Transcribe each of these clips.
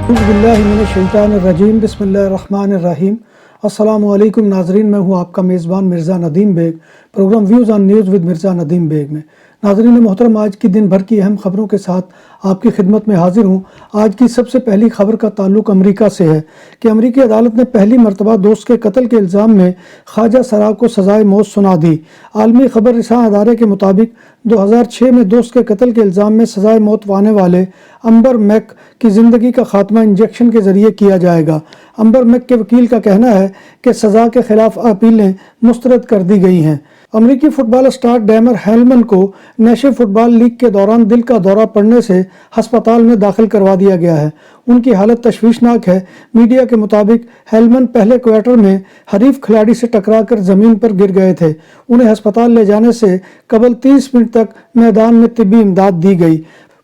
बिस्मिल्लाहिर्रहमानिर्रहीम बिस्मिल्लाहिर्रहमानिर्रहीम। अस्सलामु अलैकुम नाजरीन, मैं हूँ आपका मेज़बान Mirza Nadeem Baig. Programme views on news with Mirza Nadeem Baig में नाजरीन मोहतरम आज की दिन भर की अहम खबरों के साथ आपकी खिदमत में हाजिर हूँ। आज की सबसे पहली खबर का ताल्लुक अमेरिका से है कि अमेरिकी अदालत ने पहली मरतबा दोस्त के कत्ल के इल्ज़ाम में ख्वाजा सराह को सज़ाए मौत सुना दी। आलमी खबर रिसां अदारे के मुताबिक 2006 में दोस्त के कत्ल के इल्ज़ाम में सज़ाए मौत पाने वाले अंबर मैक की ज़िंदगी का खात्मा इंजेक्शन के ज़रिए किया जाएगा। अंबर मैक के वकील का कहना है कि सज़ा के खिलाफ अपीलें मुस्तरद कर दी गई हैं। अमेरिकी फुटबॉल स्टार डेमर हेलमन को नेशनल फुटबॉल लीग के दौरान दिल का दौरा पड़ने से अस्पताल में दाखिल करवा दिया गया है। उनकी हालत तशवीशनाक है। मीडिया के मुताबिक हेलमन पहले क्वार्टर में हरीफ खिलाड़ी से टकराकर ज़मीन पर गिर गए थे। उन्हें अस्पताल ले जाने से कबल 30 मिनट तक मैदान में तिब्बी इमदाद दी गई।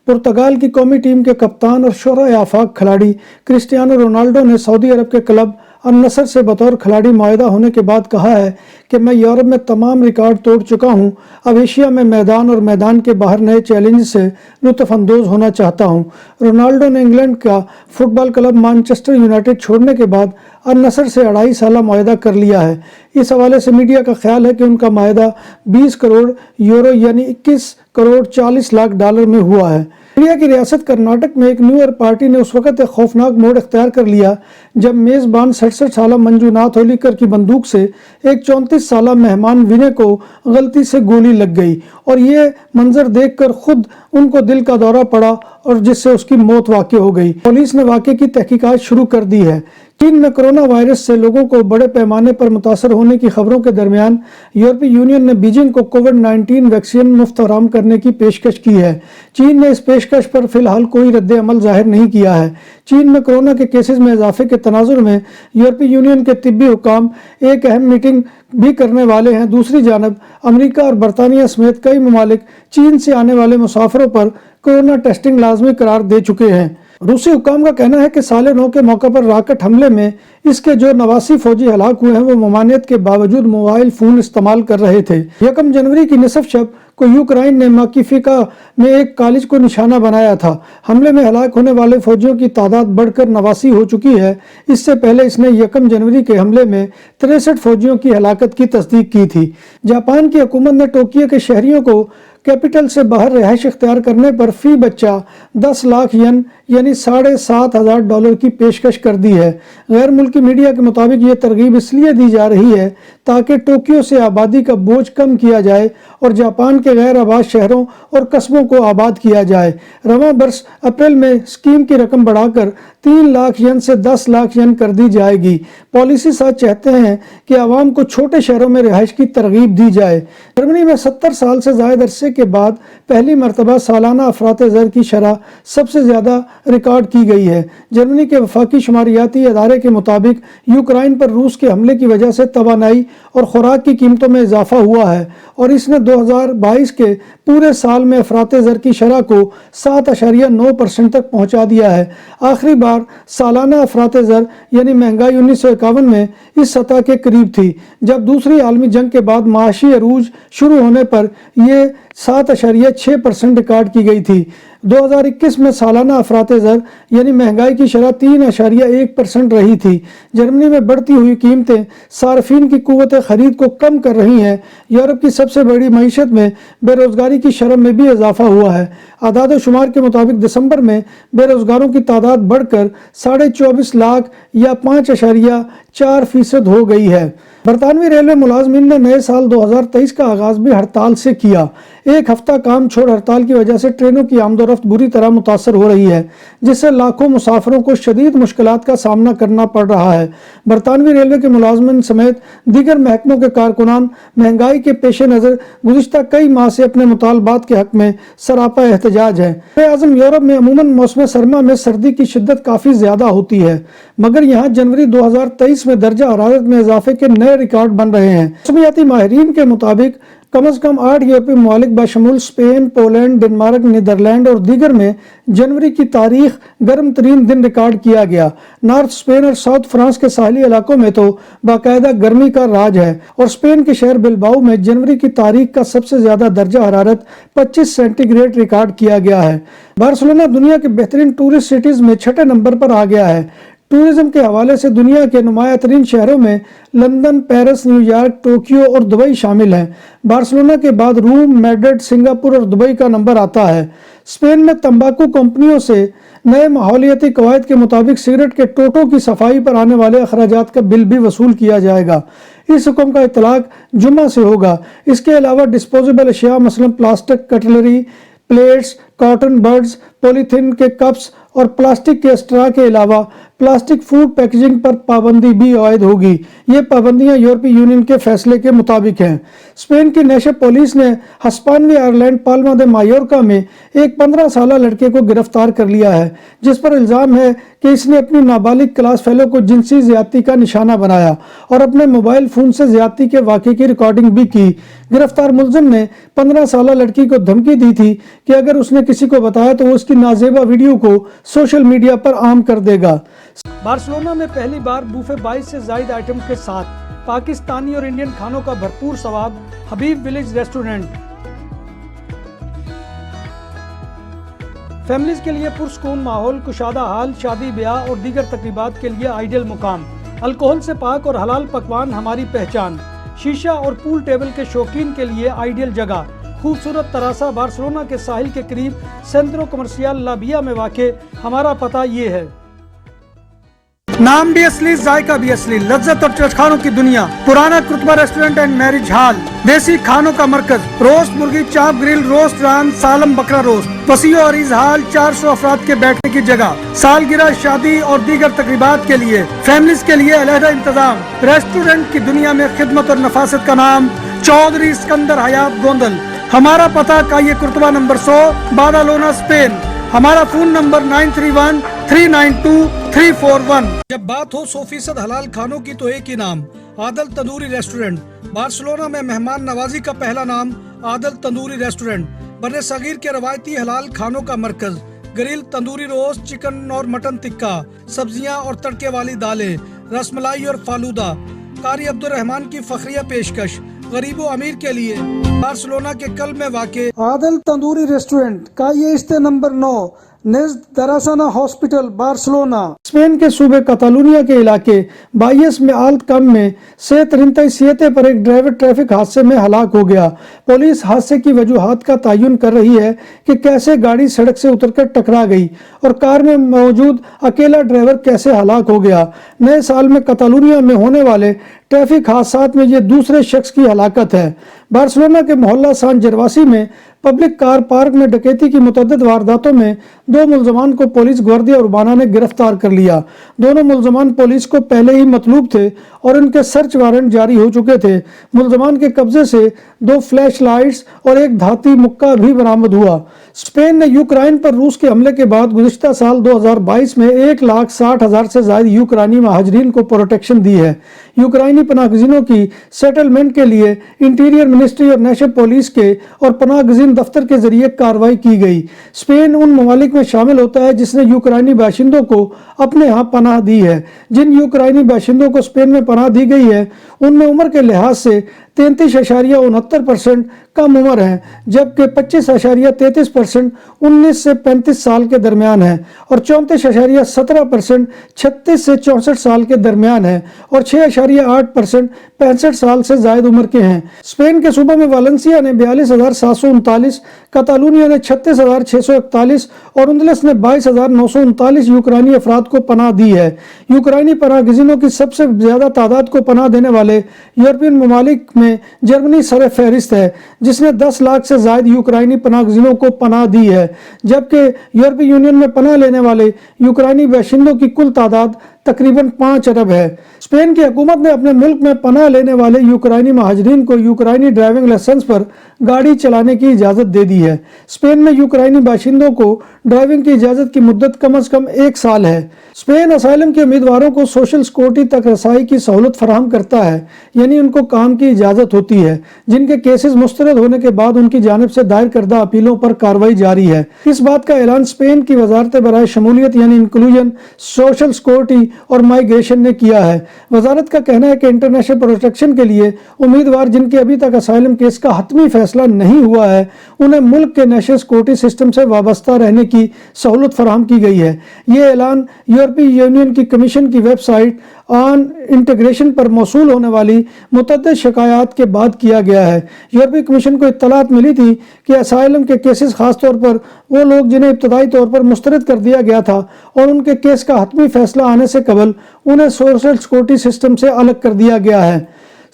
पुर्तगाल की कौमी टीम के कप्तान और शोहरा आफाक खिलाड़ी क्रिस्टियानो रोनाल्डो ने सऊदी अरब के क्लब अल-नसर से बतौर खिलाड़ी मुआहदा होने के बाद कहा है कि मैं यूरोप में तमाम रिकॉर्ड तोड़ चुका हूं। अब एशिया में मैदान और मैदान के बाहर नए चैलेंज से लुत्फ़अंदोज़ होना चाहता हूं। रोनाल्डो ने इंग्लैंड का फुटबॉल क्लब मैनचेस्टर यूनाइटेड छोड़ने के बाद अल-नसर से 2.5 साल मुआहदा कर लिया है। इस हवाले से मीडिया का ख्याल है कि उनका मुआहदा 20 करोड़ यूरो यानी 21 करोड़ 40 लाख डॉलर में हुआ है। इंडिया की रियासत कर्नाटक में एक न्यू ईयर पार्टी ने उस वक्त एक खौफनाक मोड़ इख्तियार कर लिया जब मेज़बान 67 साला मंजूनाथ होलीकर की बंदूक से एक 34 साला मेहमान विनय को गलती से गोली लग गई और ये मंजर देखकर खुद उनको दिल का दौरा पड़ा और जिससे उसकी मौत वाक़ई हो गई। पुलिस ने वाक़े की तहकीकात शुरू कर दी है। चीन में कोरोना वायरस से लोगों को बड़े पैमाने पर मुतासर होने की खबरों के दरमियान यूरोपीय यूनियन ने बीजिंग को कोविड-19 वैक्सीन मुफ्त फराहम करने की पेशकश की है। चीन ने इस पेशकश पर फिलहाल कोई रद्द अमल जाहिर नहीं किया है। चीन में कोरोना के केसेस में इजाफे के तनाजुर में यूरोपीय यूनियन के तिब्बी हुकाम एक अहम मीटिंग भी करने वाले हैं। दूसरी जानब अमेरिका और बरतानिया समेत कई ममालिक चीन से आने वाले मुसाफिरों पर कोरोना टेस्टिंग लाजमी करार दे चुके हैं। रूसी हुकाम का कहना है कि साल नौ के मौके पर रॉकेट हमले में इसके जो 89 फौजी हलाक हुए हैं वो ममानियत के बावजूद मोबाइल फ़ोन इस्तेमाल कर रहे थे। 1 जनवरी की निसफ शब को यूक्रेन ने माकिफिका में एक कॉलेज को निशाना बनाया था। हमले में हलाक होने वाले फौजियों की तादाद बढ़कर 89 हो चुकी है। इससे पहले इसने 1 जनवरी के हमले में 63 फौजियों की हलाकत की तस्दीक की थी। जापान की हुकूमत ने टोक्यो के शहरियों को कैपिटल से बाहर रिहाइश इख्तियार करने पर फी बच्चा 10 लाख येन यानी $7,500 की पेशकश कर दी है। गैर मुल्की मीडिया के मुताबिक ये तरगीब इसलिए दी जा रही है ताकि टोक्यो से आबादी का बोझ कम किया जाए और जापान के गैर आबाद शहरों और कस्बों को आबाद किया जाए। रवां बरस अप्रैल में स्कीम की रकम बढ़ाकर 3 लाख येन से 10 लाख येन कर दी जाएगी। पॉलिसी साथ चाहते हैं कि आवाम को छोटे शहरों में रिहाइश की तरगीब दी जाए। जर्मनी में 70 साल से ज़ायद अरसे के बाद पहली मरतबा सालाना अफरात ज़र की शरह सबसे ज़्यादा रिकॉर्ड की गई है। जर्मनी के वफाकी शुमारियाती अदारे के मुताबिक यूक्रेन पर रूस के हमले की वजह से तवानाई और खुराक की कीमतों में इजाफा हुआ है और इसने 2022 के पूरे साल में अफरात ज़र की शरह को 7.9% तक पहुँचा दिया है। आखिरी बार सालाना अफरात ज़र यानी महंगाई 1951 में इस सतह के करीब थी जब दूसरी आलमी जंग के बाद माशी अरूज शुरू होने पर यह 7.6% रिकॉर्ड की गई थी। 2021 में सालाना अफरात ज़र यानी महंगाई की शरह 3.1% रही थी। जर्मनी में बढ़ती हुई कीमतें सार्फिन की कुव्वत खरीद को कम कर रही हैं। यूरोप की सबसे बड़ी मईशत में बेरोज़गारी की शरह में भी इजाफा हुआ है। आदाद शुमार के मुताबिक दिसंबर में बेरोज़गारों की तादाद बढ़कर 24.5 लाख या 5.4% हो गई है। बरतानवी रेलवे मुलाजमीन ने नए साल 2023 का आगाज भी हड़ताल से किया। एक हफ्ता काम छोड़ हड़ताल की वजह से ट्रेनों की आमदोरफ्त बुरी तरह मुतासर हो रही है जिससे लाखों मुसाफिरों को शदीद मुश्किलात का सामना करना पड़ रहा है। बरतानवी रेलवे के मुलाजमीन समेत दीगर महकमों के कारकुनान महंगाई के पेश नज़र गुज़िश्ता कई माह से अपने मुतालबात के हक में सरापा एहतजाज है। आज़म यूरोप में अमूमन मौसम सरमा में सर्दी की शिद्दत काफ़ी ज़्यादा होती है मगर यहाँ जनवरी 2023 में दर्जा हरारत में इजाफे के नए रिकॉर्ड बन रहे हैं। मौसमियाती माहिरीन के मुताबिक कम से कम 8 यूरोपीय ममालिक बशमूल स्पेन, पोलैंड, डेनमार्क, नीदरलैंड और दीगर में जनवरी की तारीख गर्म तरीन दिन रिकॉर्ड किया गया। नॉर्थ स्पेन और साउथ फ्रांस के साहली इलाकों में तो बाकायदा गर्मी का राज है और स्पेन के शहर बिलबाओ में जनवरी की तारीख का सबसे ज्यादा दर्जा हरारत 25 सेंटीग्रेड रिकॉर्ड किया गया है। बार्सिलोना दुनिया के बेहतरीन टूरिस्ट सिटीज में 6ठे नंबर पर आ गया है। टूरिज्म के हवाले से दुनिया के नुमाया तरीन शहरों में लंदन, पेरिस, न्यूयॉर्क, टोक्यो और दुबई शामिल हैं। बार्सिलोना के बाद रोम, मैड्रिड, सिंगापुर और दुबई का नंबर आता है। स्पेन में तंबाकू कंपनियों से नए माहौलियाती कवायद के मुताबिक सिगरेट के टोटों की सफाई पर आने वाले अखराजात का बिल भी वसूल किया जाएगा। इस हुक्म का इतलाक जुम्मा से होगा। इसके अलावा डिस्पोजेबल अशिया मसलन plastic cutlery, plates, cotton buds, polythene के कप्स और प्लास्टिक के स्ट्रा के अलावा प्लास्टिक फूड पैकेजिंग पर पाबंदी भी आयद होगी। ये पाबंदियां यूरोपीय यूनियन के फैसले के मुताबिक हैं। स्पेन की नेशनल पुलिस ने हिस्पानिया आइलैंड पाल्मा दे मायोर्का में एक 15 साल लड़के को गिरफ्तार कर लिया है, जिस पर इल्जाम है कि इसने अपनी नाबालिग क्लास फेलो को जिनसी ज्यादती का निशाना बनाया और अपने मोबाइल फोन से ज्यादती के वाक़े की रिकॉर्डिंग भी की। गिरफ्तार मुलजिम ने 15 साल लड़की को धमकी दी थी कि अगर उसने किसी को बताया तो वो उसकी नाजेबा वीडियो को सोशल मीडिया पर आम कर देगा। बार्सिलोना में पहली बार बूफे 22 से ज्यादा आइटम के साथ पाकिस्तानी और इंडियन खानों का भरपूर स्वाद हबीब विलेज रेस्टोरेंट। फैमिलीज के लिए पुरसकून माहौल, कुशादा हाल, शादी ब्याह और दीगर तकरीबात के लिए आइडियल मुकाम। अल्कोहल से पाक और हलाल पकवान हमारी पहचान। शीशा और पूल टेबल के शौकीन के लिए आइडियल जगह। खूबसूरत तरासा बार्सिलोना के साहिल के करीब सेंट्रो कमर्शियल लाबिया में वाक़े। हमारा पता ये है। नाम भी असली, जायका भी असली, लज्जत और चटखानों की दुनिया। पुराना कुतबा रेस्टोरेंट एंड मैरिज हॉल, देसी खानों का मरकज, रोस्ट मुर्गी, चाप ग्रिल, रोस्ट रान, सालम बकरा रोस्ट, वसीओ अरीज हॉल, 400 अफराद के बैठने की जगह, सालगिरह, शादी और दीगर तकरीबात के लिए, फैमिलीज के लिए अलहदा इंतजाम। रेस्टोरेंट की दुनिया में खिदमत और नफासत का नाम चौधरी सिकंदर हयात गोंदल। हमारा पता का ये कुर्तबा नंबर 100, बादालोना, स्पेन। हमारा फोन नंबर 9313923341। जब बात हो 100% हलाल खानों की तो एक ही नाम, आदल तंदूरी रेस्टोरेंट। बार्सिलोना में मेहमान नवाजी का पहला नाम आदल तंदूरी रेस्टोरेंट। बर्रे सगीर के रवायती हलाल खानों का मरकज। ग्रिल, तंदूरी रोस्ट, चिकन और मटन टिक्का, सब्जियां और तड़के वाली दालें, रसमलाई और फालूदा। कारी अब्दुर्रहमान की फखरिया पेशकश गरीबो अमीर के लिए। बार्सिलोना के कल में वाक़े आदल तंदूरी रेस्टोरेंट का ये इस्ते नंबर 9 नेज़ दरासाना हॉस्पिटल, बार्सिलोना। स्पेन के सूबे कातालुनिया के इलाके बाइस में आल्ट कम में से 33 पर एक ड्राइवर ट्रैफिक हादसे में हलाक हो गया। पुलिस हादसे की वजूहात का तयन कर रही है कि कैसे गाड़ी सड़क से उतरकर टकरा गई और कार में मौजूद अकेला ड्राइवर कैसे हलाक हो गया। नए साल में कातालुनिया में होने वाले ट्रैफिक हादसात में ये दूसरे शख्स की हलाकत है। बार्सिलोना के मोहल्ला सान जरवासी में पब्लिक कार पार्क में डकैती की मुतअद्दिद वारदातों में 2 मुलजमान को पुलिस ग्वार्डिया उर्बाना ने गिरफ्तार कर लिया। दोनों मुलजमान पुलिस को पहले ही मतलूब थे और उनके सर्च वारंट जारी हो चुके थे। मुलजमान के कब्जे से 2 फ्लैश लाइट्स और एक धाती मुक्का भी बरामद हुआ। स्पेन ने यूक्रेन पर रूस के हमले के बाद गुज़िश्ता साल 2022 में 1,60,000 से ज्यादा यूक्रेनी महाजरीन को प्रोटेक्शन दी है। यूक्रेनी पनाहगज़ीनों की सेटलमेंट के लिए इंटीरियर मिनिस्ट्री और नेशनल पुलिस के और पनाहगज़ीन दफ्तर के जरिए कार्रवाई की गई। स्पेन उन ममालिक में शामिल होता है जिसने यूक्रेनी बाशिंदों को अपने यहाँ पनाह दी है। जिन यूक्रेनी बाशिंदों को स्पेन में पनाह दी गई है उनमें उम्र के लिहाज से 33.69% कम उम्र है, जबकि 25.33% 19 से 35 साल के दरमियान है और 34.17% 36 से 64 साल के दरमियान है और 6.8% 65 साल से ज्यादा उम्र के हैं। स्पेन के सूबा में वालेंसिया ने 42,739, कातालुनिया ने 36,641 और उंदलस ने 22,939 यूक्रेनी अफराद को पनाह दी है। यूक्रेनी पनाहगज़ीनों की सबसे ज्यादा तादाद को पनाह देने वाले यूरोपियन ममालिक में जर्मनी सर फहरिस्त है, जिसने 10 लाख से ज्यादा यूक्रेनी पनाहगज़ीनों को पनाह दी है, जबकि यूरोपीय यूनियन में पनाह लेने वाले यूक्रेनी बाशिंदों की कुल तादाद تقریباً 5 ارب ہے۔ اسپین کی حکومت نے اپنے ملک میں پناہ لینے والے یوکرائنی مہاجرین کو یوکرائنی ڈرائیونگ لائسنس پر گاڑی چلانے کی اجازت دے دی ہے۔ اسپین میں یوکرائنی باشندوں کو ڈرائیونگ کی اجازت کی مدت کم از کم 1 سال ہے۔ اسپین اسائلم کے امیدواروں کو سوشل سیکورٹی تک رسائی کی سہولت فراہم کرتا ہے، یعنی ان کو کام کی اجازت ہوتی ہے، جن کے کیسز مسترد ہونے کے بعد ان کی جانب سے دائر کردہ اپیلوں پر کارروائی جاری ہے۔ اس بات کا اعلان اسپین کی وزارت برائے شمولیت یعنی انکلوژن، سوشل سیکورٹی اور مائیگریشن نے کیا ہے۔ وزارت کا کہنا ہے کہ انٹرنیشنل پروٹیکشن کے لیے امیدوار جن کے ابھی تک اسائلم کیس کا حتمی فیصلہ نہیں ہوا ہے، انہیں ملک کے نیشنل سیکورٹی سسٹم سے وابستہ رہنے کی سہولت فراہم کی گئی ہے۔ یہ اعلان یورپی یونین کی کمیشن کی ویب سائٹ آن انٹیگریشن پر موصول ہونے والی متعدد شکایات کے بعد کیا گیا ہے۔ یورپی کمیشن کو اطلاعات ملی تھی کہ اسائلم کے کیسز، خاص طور پر وہ لوگ جنہیں ابتدائی طور پر مسترد کر دیا گیا تھا اور ان کے کیس کا حتمی فیصلہ آنے سے قبل انہیں سوشل سیکورٹی سسٹم سے الگ کر دیا گیا ہے۔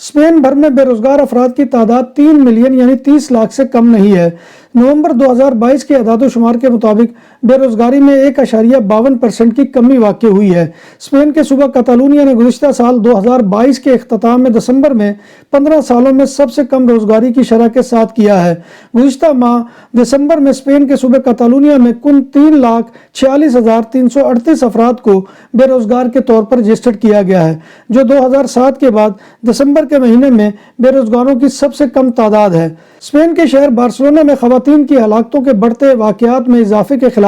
اسپین بھر میں بے روزگار افراد کی تعداد 3 ملین یعنی 30 لاکھ سے کم نہیں ہے۔ نومبر 2022 کے اعداد و شمار کے مطابق بے روزگاری میں 1.52% کی کمی واقع ہوئی ہے۔ اسپین کے صوبہ کاتالونیا نے گزشتہ سال 2022 کے اختتام میں دسمبر میں 15 سالوں میں سب سے کم روزگاری کی شرح کے ساتھ کیا ہے۔ گزشتہ ماہ دسمبر میں اسپین کے صوبہ کاتالونیا میں کل 3,46,338 افراد کو بے روزگار کے طور پر رجسٹرڈ کیا گیا ہے، جو 2007 کے بعد دسمبر کے مہینے میں بے روزگاروں کی سب سے کم تعداد ہے۔ اسپین کے شہر بارسلونا میں خواتین کی ہلاکتوں کے بڑھتے واقعات میں اضافے کے خلاف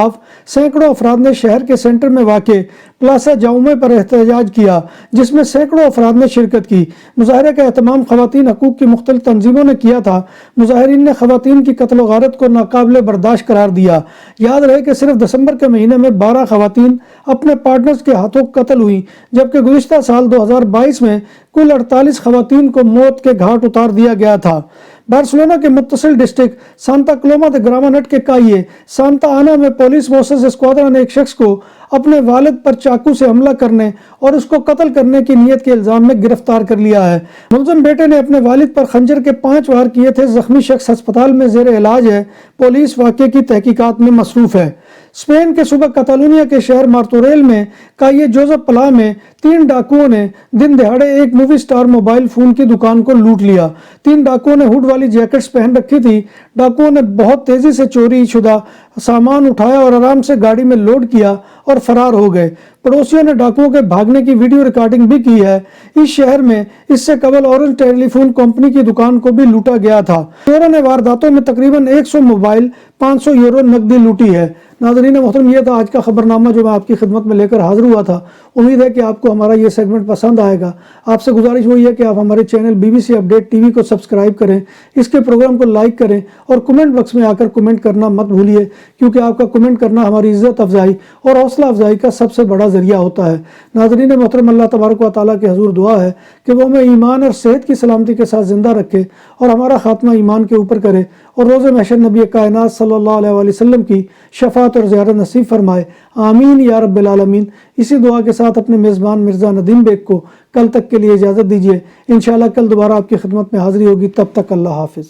سینکڑوں افراد نے شہر کے سینٹر میں واقع پلاسا جاؤمے پر احتجاج کیا، جس میں سینکڑوں افراد نے شرکت کی۔ مظاہرے کا اہتمام خواتین حقوق کی مختلف تنظیموں نے کیا تھا۔ مظاہرین نے خواتین کی قتل و غارت کو ناقابل برداشت قرار دیا۔ یاد رہے کہ صرف دسمبر کے مہینے میں 12 خواتین اپنے پارٹنرز کے ہاتھوں قتل ہوئیں، جبکہ گزشتہ سال 2022 میں کل 48 خواتین کو موت کے گھاٹ اتار دیا گیا تھا۔ بارسلونا کے متصل ڈسٹرکٹ سانتا کلوما دے گرامانٹ کے کائیے سانتا آنا میں پولیس موسس اسکواڈرا نے ایک شخص کو اپنے والد پر چاقو سے حملہ کرنے اور اس کو قتل کرنے کی نیت کے الزام میں گرفتار کر لیا ہے۔ ملزم بیٹے نے اپنے والد پر خنجر کے 5 وار کیے تھے۔ زخمی شخص ہسپتال میں زیر علاج ہے۔ پولیس واقعے کی تحقیقات میں مصروف ہے۔ اسپین کے صوبہ کاتالونیا کے شہر مارتوریل میں کائیے جوزف پلا میں 3 ڈاکوؤں نے دن دہاڑے ایک مووی سٹار موبائل فون کی دکان کو لوٹ لیا۔ 3 ڈاکوؤں نے ہوڈ والی جیکٹس پہن رکھی تھی۔ ڈاکوؤں نے بہت تیزی سے چوری شدہ سامان اٹھایا اور آرام سے گاڑی میں لوڈ کیا اور فرار ہو گئے۔ پڑوسیوں نے ڈاکوؤں کے بھاگنے کی ویڈیو ریکارڈنگ بھی کی ہے۔ اس شہر میں اس سے قبل اورنج ٹیلی فون کمپنی کی دکان کو بھی لوٹا گیا تھا۔ چوروں نے وارداتوں میں تقریباً 100 موبائل، 500 یورو نقدی لوٹی ہے۔ ناظرین محترم، یہ تھا آج کا خبرنامہ جو میں آپ کی خدمت میں لے کر حاضر ہوا تھا۔ امید ہے کہ آپ کو ہمارا یہ سیگمنٹ پسند آئے گا۔ آپ سے گزارش وہی ہے کہ آپ ہمارے چینل BBC اپڈیٹ TV کو سبسکرائب کریں، اس کے پروگرام کو لائک کریں اور کمنٹ باکس میں آ کر کمنٹ کرنا مت بھولیے، کیونکہ آپ کا کمنٹ کرنا ہماری عزت افزائی اور حوصلہ افزائی کا سب سے بڑا ذریعہ ہوتا ہے۔ ناظرین محترم، اللہ تبارک و تعالیٰ کے حضور دعا ہے کہ وہ ہمیں ایمان اور صحت کی سلامتی کے ساتھ زندہ رکھے اور ہمارا خاتمہ ایمان کے اوپر کرے اور روز محشر نبی کائنات صلی اللہ علیہ وآلہ وسلم کی شفاعت اور زیارت نصیب فرمائے۔ آمین یا رب العالمین۔ اسی دعا کے ساتھ اپنے میزبان مرزا ندیم بیگ کو کل تک کے لیے اجازت دیجیے۔ انشاءاللہ کل دوبارہ آپ کی خدمت میں حاضری ہوگی۔ تب تک اللہ حافظ۔